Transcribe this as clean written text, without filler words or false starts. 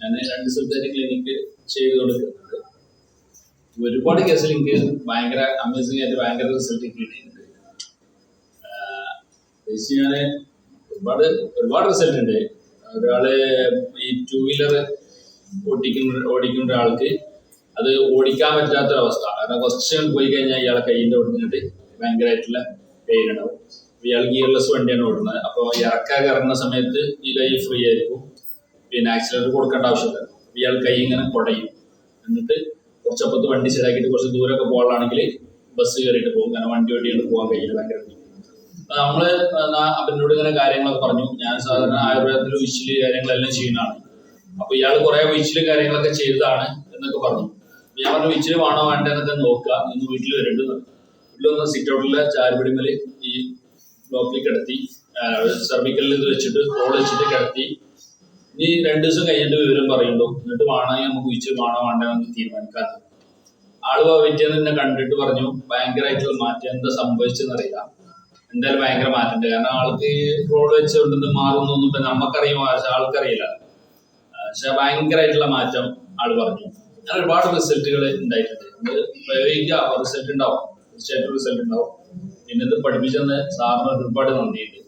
ഞാൻ 2 സ്ഥലത്തായിട്ട് ക്ലിനിക്ക് ചെയ്ത് കൊടുക്കുന്നത്. ഒരുപാട് കേസിൽ എനിക്ക് ഭയങ്കര അമേസിംഗ് ആയിട്ട് ഭയങ്കര റിസൾട്ട് കിട്ടിയിട്ടുണ്ട്. ഞാൻ ഒരുപാട് റിസൾട്ട് ഉണ്ട്. ഒരാള് ഈ 2 വീലർ ഓടിക്കുന്ന ഒരാൾക്ക് അത് ഓടിക്കാൻ പറ്റാത്തൊരവസ്ഥ. കാരണം കുറച്ച് പോയി കഴിഞ്ഞാൽ ഇയാളെ കയ്യിൻ്റെ ഓടുന്നിട്ട് ഭയങ്കരമായിട്ടുള്ള പെയിൻ ഉണ്ടാവും. ഇയാൾ ഗിയർലെസ് വണ്ടിയാണ് ഓടുന്നത്. അപ്പോൾ ഇറക്കാൻ ഇറങ്ങുന്ന സമയത്ത് ഈ കൈ ഫ്രീ ആയിരിക്കും, പിന്നെ ആക്സിലേറ്റർ കൊടുക്കേണ്ട ആവശ്യമില്ല. ഇയാൾ കൈ ഇങ്ങനെ കുടയും. എന്നിട്ട് കുറച്ചപ്പുറത്ത് വണ്ടി ശരിയാക്കിയിട്ട് കുറച്ച് ദൂരമൊക്കെ പോകാനാണെങ്കിൽ ബസ് കയറിയിട്ട് പോകും. കാരണം വണ്ടി ഓടിയാണ് പോകാൻ കഴിയില്ല, ഭയങ്കര. നമ്മള് അവനോട് ഇങ്ങനെ കാര്യങ്ങളൊക്കെ പറഞ്ഞു. ഞാൻ സാധാരണ ആയുർവേദത്തിൽ വിച്ചില് കാര്യങ്ങളെല്ലാം ചെയ്യുന്നതാണ്. അപ്പൊ ഇയാൾ കുറെ വിച്ചില് കാര്യങ്ങളൊക്കെ ചെയ്തതാണ് എന്നൊക്കെ പറഞ്ഞു. ഞാൻ പറഞ്ഞു വിച്ചില് വേണോ വേണ്ട എന്നൊക്കെ നോക്കുക, ഇന്ന് വീട്ടിൽ വരുന്നുണ്ട്. വീട്ടിൽ വന്ന സിറ്റ് ഔട്ടിലെ ചാരുപടിമേല് ഈ ബ്ലോക്കിൽ കിടത്തി, സർവിക്കലിൽ ഇത് വെച്ചിട്ട് ഹോൾ വെച്ചിട്ട് കിടത്തി. ഇനി 2 ദിവസം കഴിഞ്ഞിട്ട് വിവരം പറയുള്ളൂ. എന്നിട്ട് വേണമെങ്കിൽ നമുക്ക് വിച്ചില് വേണോ വേണ്ട എന്ന് തീരുമാനിക്കാം. ആള് വ്യത്യാസം തന്നെ കണ്ടിട്ട് പറഞ്ഞു ഭയങ്കരമായിട്ടുള്ള മാറ്റം. എന്താ സംഭവിച്ചെന്നറിയില്ല, എന്തായാലും ഭയങ്കര മാറ്റമുണ്ട്. കാരണം ആൾക്ക് റോഡ് വെച്ചുകൊണ്ട് മാറുന്നൊന്നും ഇപ്പൊ നമുക്കറിയുമോ, ആൾക്കറിയില്ല. പക്ഷെ ഭയങ്കരമായിട്ടുള്ള മാറ്റം ആള് പറഞ്ഞു. അങ്ങനെ ഒരുപാട് റിസൾട്ടുകൾ ഉണ്ടായിട്ടുണ്ട്. പ്രയോഗിക്കുക, റിസൾട്ട് ഉണ്ടാവും, തീർച്ചയായിട്ടും റിസൾട്ട് ഉണ്ടാവും. പിന്നെ ഇത് പഠിപ്പിച്ചെന്ന് സാറിന് ഒരുപാട് നന്ദിയുണ്ട്.